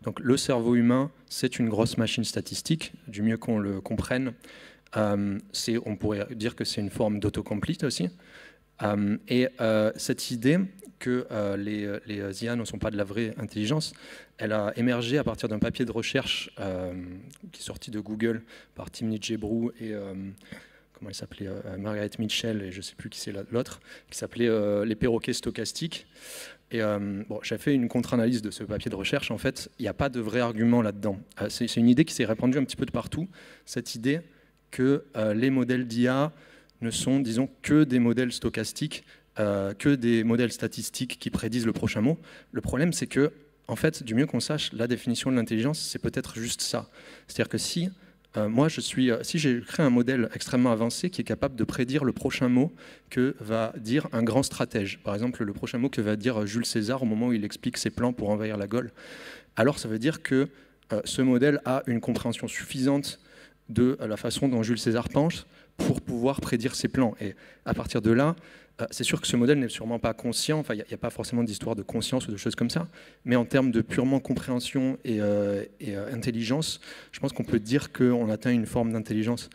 Donc le cerveau humain, c'est une grosse machine statistique, du mieux qu'on le comprenne. On pourrait dire que c'est une forme d'autocomplete aussi. Cette idée que les IA ne sont pas de la vraie intelligence, elle a émergé à partir d'un papier de recherche qui est sorti de Google par Timnit Gebru et comment elle s'appelait, Margaret Mitchell, et je ne sais plus qui c'est l'autre, qui s'appelait Les perroquets stochastiques. Et j'ai fait une contre-analyse de ce papier de recherche. En fait, il n'y a pas de vrai argument là-dedans. C'est une idée qui s'est répandue un petit peu de partout, cette idée que les modèles d'IA ne sont, disons, que des modèles stochastiques, que des modèles statistiques qui prédisent le prochain mot. Le problème, c'est que, en fait, du mieux qu'on sache, la définition de l'intelligence, c'est peut-être juste ça. C'est-à-dire que si si j'ai créé un modèle extrêmement avancé qui est capable de prédire le prochain mot que va dire un grand stratège, par exemple le prochain mot que va dire Jules César au moment où il explique ses plans pour envahir la Gaule, alors ça veut dire que ce modèle a une compréhension suffisante de la façon dont Jules César pense pour pouvoir prédire ses plans. Et à partir de là, c'est sûr que ce modèle n'est sûrement pas conscient, enfin il n'y a pas forcément d'histoire de conscience ou de choses comme ça, mais en termes de purement compréhension et intelligence, je pense qu'on peut dire qu'on atteint une forme d'intelligence.